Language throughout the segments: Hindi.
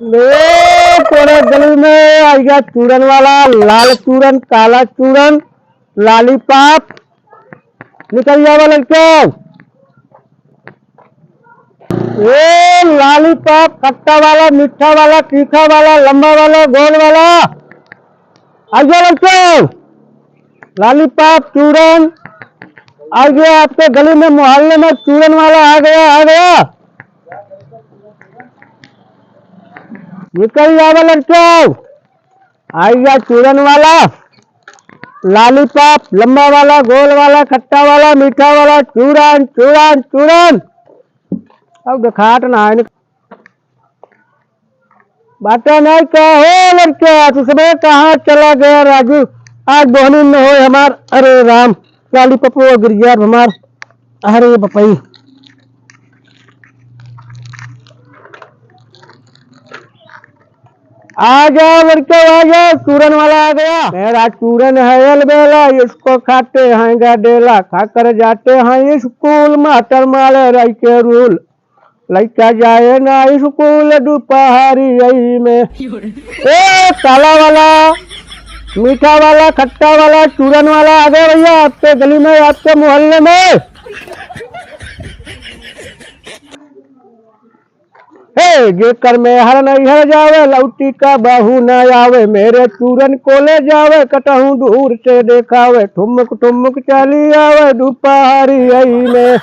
पूरे गली में आ गया चूरन वाला, लाल चूरन, काला चूरन, लॉलीपॉप। निकल जाओ लड़के। ये लॉलीपॉप खट्टा वाला, मीठा वाला, तीखा वाला, लंबा वाला, गोल वाला। आ गया लड़के। लॉलीपॉप चूरन आ गया आपके गली में, मोहल्ले में चूरन वाला आ गया, आ गया। निकल जाओ लड़के। आ गया चूरन वाला, लॉलीपॉप, लंबा वाला, गोल वाला, खट्टा वाला, मीठा वाला, चूरन चूरन चूरन। अब दिखाट ना है बातें नहीं क्या हो लड़के। सुबह कहाँ चला गया राजू? आज बोहनी में हो हमार। अरे राम, लॉलीपॉप गिर गया हमार। अरे बपई, आ जाओ लड़के, आ जाओ। चूरन वाला आ गया। मेरा चूरन है अलबेला, इसको खाते हैं गाडेला, खाकर जाते हैं स्कूल, मास्टर मारे रही के रूल, लड़का जाए ना स्कूल दोपहरी में। ए काला वाला, मीठा वाला, खट्टा वाला, चूरन वाला आ गया भैया आपके गली में, आपके मोहल्ले में। जेकर में हर नहीं हर जावे, लौटी का बहू न आवे, मेरे चूरन को ले जावे, कटहूं दूर से देखावे, ठुमक ठुमक चली आवे दोपहरी में।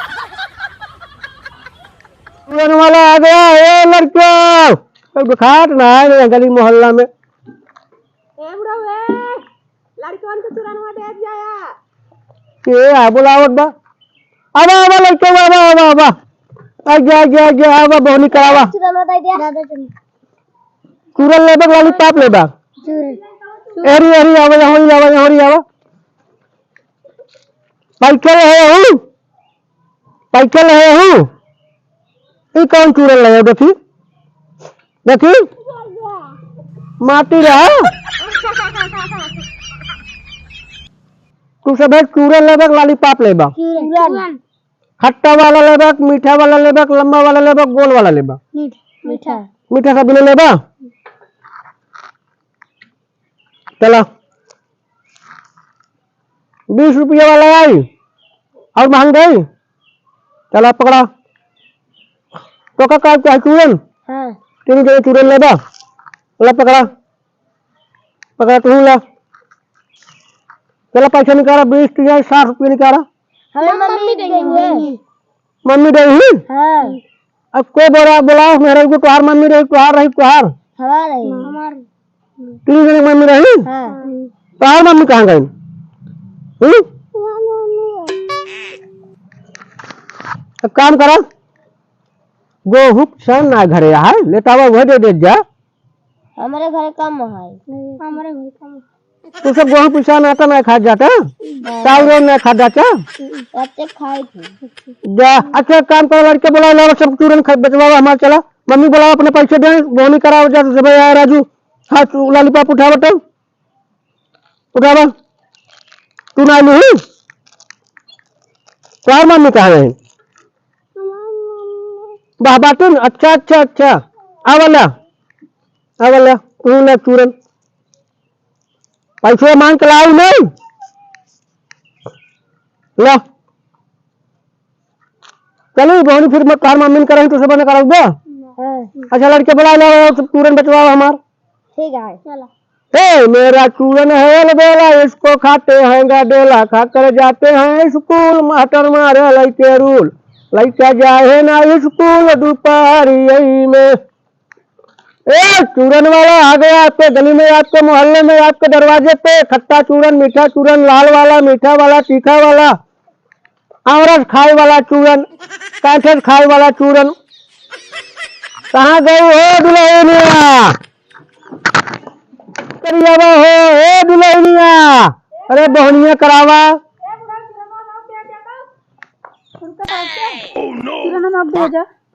चूरन वाला आ गया। ए लड़कियों, दिखाट ना है गली मोहल्ला में। लड़कों को चूरन हुआ देख जाया। ये आ बुलावट बा। अब आवा लड़के, आवा आवा आवा, आगे आवा, बोहनी करावा। चूरन लेबा, लॉलीपॉप लेबा। एरी एरी आवा, यहाँ आवा, यहाँ आवा। पैसा है हूँ, पैसा है हूँ। ये कौन चूरन ले देखी देखी, माटी रहा। तू सब चूरन लेबा, लॉलीपॉप लेबा, खट्टा वाला लेबा, मीठा वाला लेबा, लंबा वाला लेबा, गोल वाला लेबा। मीठा मीठा सब लेबा। चला 20 रुपया वाला आई और महंगाई। चला पकड़ा तो का क्या चूरन। हाँ। 3 किलो चूरन लेबा। ला पकड़ा पकड़ा, तू ला। चला पैसा निकाला, 20 या 60 रुपये निकाला। हमें मम्मी देंगे। मम्मी देगी। हाँ। अब कोई बोला मेरे को तुहार मम्मी रही, तुहार रही, तुहार हमारे 3 जने मम्मी रही। हाँ। तुहार मम्मी कहाँ गई? अब काम करा, गोहू सन ना घरे है, लेटावा वह दे जा। हमारे घर कम है। हमारे घर कम। तू सब गोहू पिसा नाटा ना खा जाता, चावल ना खा जाता। बच्चे खाए थे। जा अच्छा काम करो, लड़के बुला लो, सब चूरन बेचवाओ हमारा। चला मम्मी बुलाओ, अपने पैसे दे, बोनी कराओ जा। सब यार राजू, हाँ लॉलीपॉप उठा बटो, उठावा। तू ना नहीं चार मम्मी कहाँ गई? बाटन। अच्छा अच्छा अच्छा, आवला आवला, तू ना चूरन पैसे मांग के लाऊ नहीं ला। चलो बोनी फिर मैं कार मम्मी करें तो सब ने करा दो। अच्छा लड़के बुला लो, सब चूरन बचवाओ हमार। ठीक है चलो। हे मेरा चूरन है अलबेला, इसको खाते हैं गाडेला, खाकर जाते हैं स्कूल, मास्टर मारे लड़के रूल, लड़का जाए ना स्कूल दोपहरी में। ए चूरन वाला आ गया आपके गली में, आपके मोहल्ले में, आपके दरवाजे पे। खट्टा चूरन, मीठा चूरन, लाल वाला, मीठा वाला, तीखा वाला, आमरस खाए वाला चूरन, कांठे खाए वाला चूरन। कहाँ गई हो दुल्हनिया? करियावा हो ए दुल्हनिया, अरे बोहनिया करावा।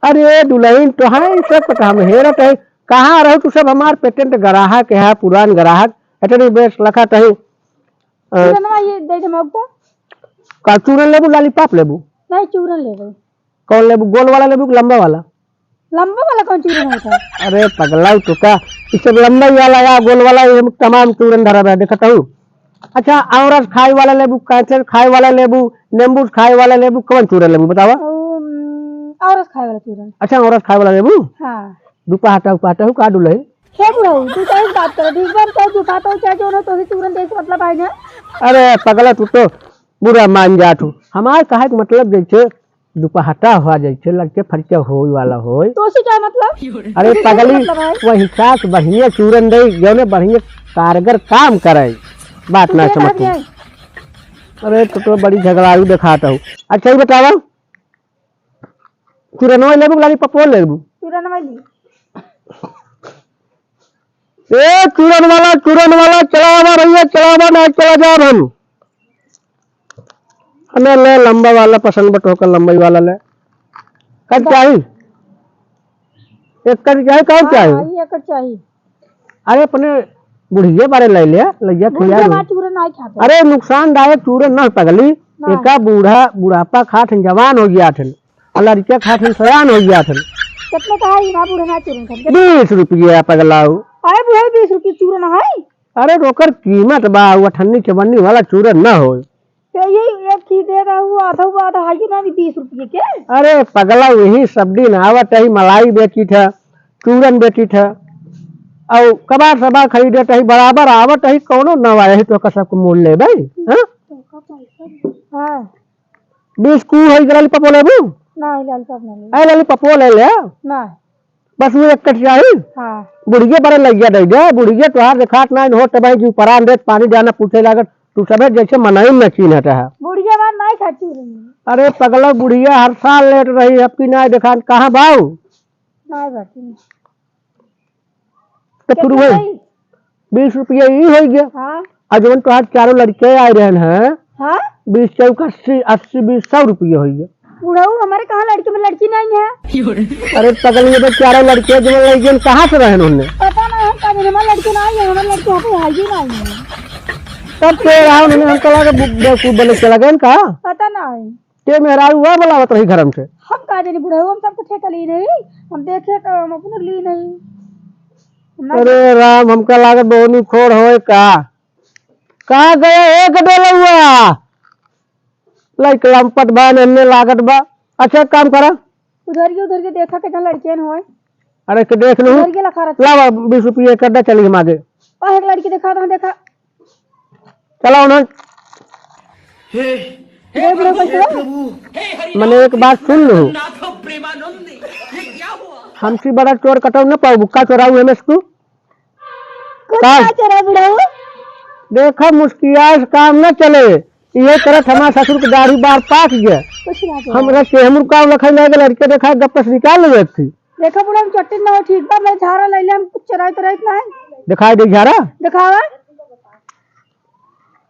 अरे दुल्हन तो है सब पता हम हेरत है। कहाँ रहो तू? सब हमार पेटेंट ग्राहक है, पुरान ग्राहक। एटनी बेस लखा तही ये दे दे मौका। का चूरन लेबू, लॉलीपॉप लेबू? नहीं चूरन लेबू। कौन लेबू, गोल वाला लेबू कि लंबा वाला? लंबा वाला कौन चूरन होता है? अरे पगला तो का इस सब लंबा वाला या गोल वाला ये तमाम चूरन धरा है देखता हूँ। अच्छा औरस खाए वाला लेबू, कैंसर खाए वाला लेबू, नींबू खाए वाला लेबू, कौन चूरन लेबू बतावा? और खाए वाला चूरन। अच्छा औरस खाए वाला लेबू। हाँ दुपहाटा उपाटा हूँ का डुले क्या बुढ़ाऊ तू क्या बात कर ठीक बात क्या दुपाता हो क्या जो ना तो ही चूरन देख मतलब आई ना। अरे पगला तू तो बुरा मान जात हूँ। हमारे कहा के मतलब जैसे दुपहाटा हुआ जैसे लगते फर्चा हो वाला हो तो उसे क्या मतलब? अरे पगली मतलब है? वही साथ बढ़िया चूरन दे जो बढ़िया कारगर काम करे बात तू ना क्या समझ कहा गया? अरे तो बड़ी झगड़ालू दिखाता हूँ। अच्छा ही बतावा चूरनवा लेबू लाली पपो लेबू? चूरन वाली ए चूरन वाला चलावा रहिए चलावा ना चला जाओ हम हमें ले लंबा वाला पसंद बट होकर लंबाई वाला ले कब चाहिए एक कर चाहिए कब चाहिए? हाँ ये कर चाहिए। अरे अपने बुढ़िया बारे ले लिया खिला बुढ़िया दो। माँ चूरन नहीं खाते। अरे नुकसानदायक चूरन न पगली हाँ। एका बुढ़ापा खाठन जवान हो गया थन और लड़के खाठन सयान हो गया थन। कितने कहा ये ना बूढ़ा ना चूरन खाते? 20 रुपया पगलाऊ। अरे बुढ़ा 20 रुपये चूरन है? अरे रोकर कीमत बा अठन्नी चवन्नी वाला चूरन न हो। तो ये एक चीज दे रहा हूँ आधा है कि ना 20 रुपये के? अरे पगला यही सब दिन आवत है मलाई बेची था चूरन बेची था और कबार सबार खरीदे ही बराबर आवत है कौनो नवा है तो सबको मोल ले भाई। हाँ 20 कू है लाली पपो लेबू? ना लालपाप नहीं अरे लाली पपो ले ले ना। बस वो एक कट चाहिए। हाँ बुढ़िया बड़े लग गया दे दे बुढ़िया तुहार दिखात ना हो भाई जी परान दे पानी जाना पूछे लागत तू सब जैसे मनाई में चीन हटा है। बुढ़िया बात नहीं खाती चूरन। अरे पगला बुढ़िया हर साल लेट रही है अपनी ना दिखा कहाँ बाऊ नहीं बाती तो शुरू हुई 20 रुपया ही हो गया। हाँ और जो तुहार चारों लड़के आए रहे हैं हाँ 20 चौक 80 80 20 100 रुपये हो गया। बुढ़ाऊ हमारे कहाँ लड़के में लड़की नहीं है? अरे पगल ये तो चारों लड़के जो लड़के कहाँ से रहे उन्होंने पता नहीं हम कहा हमारे लड़के नहीं है हमारे लड़के यहाँ पे है ही नहीं है। तब के रहा उन्होंने हमको लगा बेवकूफ बने चला गए कहा पता नहीं के मेरा हुआ बुलावत रही घर से। हम कहा जानी बुढ़ाऊ हम सबको ठेका ली नहीं हम देखे तो हम अपने ली नहीं। अरे राम हमका लागत बोनी खोड़ होए कहा गया एक डोला हुआ लाइक लंपट बा नन्ने लागत बा। अच्छा काम करा उधर के देखा के जहाँ लड़कियां हो अरे के देख लूं उधर के लखा रहा लावा 20 रुपये कर दे चलिए हम आगे और एक लड़की देखा तो देखा चला उन्हें हे बुढ़ा कैसे मैंने एक बात सुन लू हमसे बड़ा चोर कटाऊ न पाऊ बुक्का चोराऊ है इसको कुछ चरा बुढ़ाऊ देखा मुस्किया काम न चले ये तरह हमारा ससुर के दाढ़ी बार पाक गया कुछ ना चरा। हम चेहमुर काम लखा लगे लड़के देखा गप्पस निकाल ले थी देखा बुढ़ा हम चट्टी ना हो ठीक बा मैं झाड़ा ले ले हम कुछ चराई तो रहत ना है दिखाई दे झारा दिखावा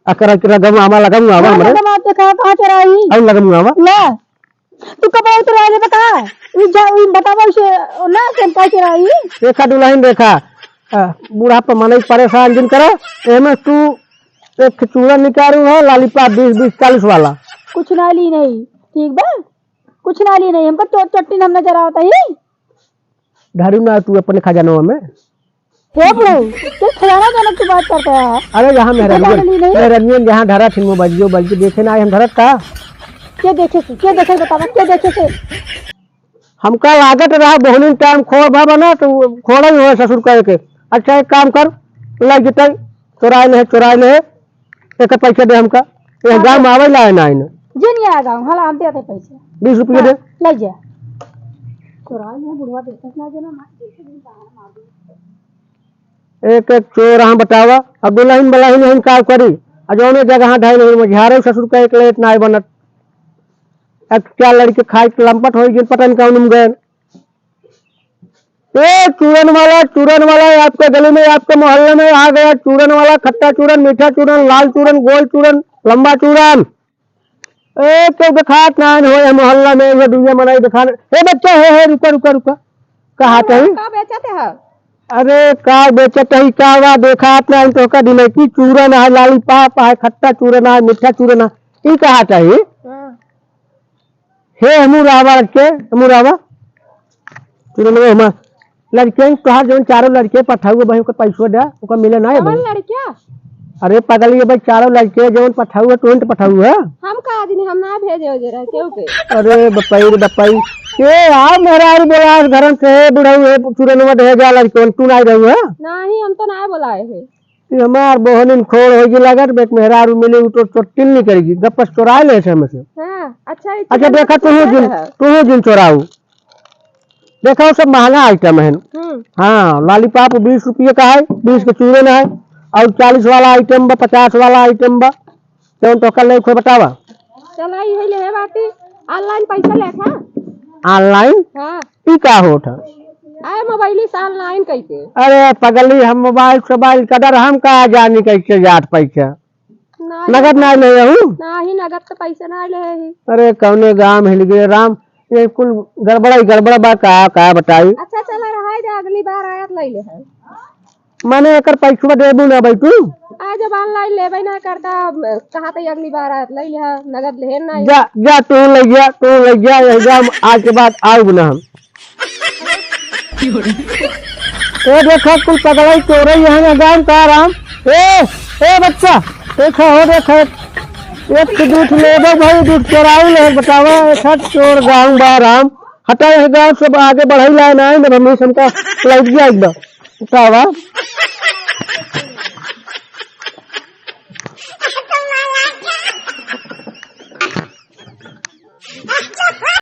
अकरा करा गम आमा लगम आवा हमरे हम देखा कहाँ चराई और लगम आवा ना तू कब आए तो राजे बता ई बतावा उसे ना चंपा चराई देखा दुल्हन देखा बूढ़ा पर मने परेशान जिन करा एमे तू एक चूड़ा निकालू है लालीपाप 20 40 वाला कुछ ना ली नहीं ठीक बा कुछ ना ली नहीं हमको तो चट्टी हम नजर आता ही ढारू ना तू अपने खजानवा में हे ब्रो तू खजाना जनक की बात करता है। अरे जहाँ मेहरनियन जहाँ धरा थी वो बजियो बल्कि देखे ना हम धरत का क्या देखे बतावा क्या देखे से हमका लागत रहा बहुनी टाइम खोड़ भा बना तो खोड़ा ही हो ससुर कह के। अच्छा एक काम कर लग जते चोराए ले एक पैसे दे हमका ये गाँव में आवे ला ना इन जे नहीं आएगा हला हम देते पैसे 20 रुपये दे लग जा चोराए में बुढ़वा देता ना जना मार एक एक चोर हम बतावा अब दुल्हन बलाहिन हम का करी अजौने जगह ढाई नहीं मझारे ससुर का एक लेट ना बनत एक क्या लड़के खाए लंपट हो गए पता नहीं कौन गए। ए चूरन वाला आपके गली में आपके मोहल्ले में आ गया चूरन वाला खट्टा चूरन मीठा चूरन लाल चूरन गोल चूरन लंबा चूरन ए तो दिखात ना हो मोहल्ला में ये दुनिया मनाई दिखा ए बच्चा है रुका कहा चाहिए का बेचते हैं अरे का बेचत है का वा देखा ना तो का दिलकी चूरन है लाली पाप है खट्टा चूरन है मीठा चूरन है ई कहा चाहिए हे मुरावा के मुरावा चूरन हम लड़के तोहार जो चारों लड़के पठाऊ भाई ओकर पैसो दे ओकर मिले ना कौन लड़किया अरे पागल ये भाई चारों लड़के जो पठाऊ तो पठाऊ है हम का आदमी हम ना भेजे हो जरा केहू के अरे बपाई रे बपाई के आ मेरा आर बोला घर से बुढ़ाऊ है चूरन में ढे जा लड़के तू ना रहू है नहीं हम तो ना बोलाए है हमार बहन खोड़ होगी लागत बेक मेहरा आरू मिले तो चोटिल नहीं करेगी गपस चोरा ले से हमसे हां अच्छा अच्छा देखा तू जिन चोराऊ देखा सब महंगा आइटम है हाँ लॉलीपॉप 20 रुपये का है 20 के चूरन है और 40 वाला आइटम बा 50 वाला आइटम बा कौन तो कल नहीं बतावा चल आई है ले बाटी ऑनलाइन पैसा लेखा ऑनलाइन हां ई का होता आए मोबाइल से ऑनलाइन कैसे अरे पगली हम मोबाइल कदर हम कहा जानी कैसे जात पैसा नगद ना ले नहीं नगद तो पैसा ना ले अरे कौने गांव हिल गए राम ये कुल गड़बड़ा बा का बताई अच्छा चला रहा है अगली बार आयत ले ले है माने एकर पैसा देबू ना भाई तू आज जब ऑनलाइन लेबे ना करता कहा तो अगली बार आयत ले ले नगद ले ना जा तू ले जा एग्जाम आज के बाद आऊ ना हम ए देखो कुल पगलाई चोरे यहाँ गांव का राम ए बच्चा देखो हो देखो एक दूध ले भाई दूध चोराऊ ले बतावा एक चोर गाँव बा राम हटा गाँव से आगे बढ़ाई लाए ना हमें हमका लग गया एक बार बतावा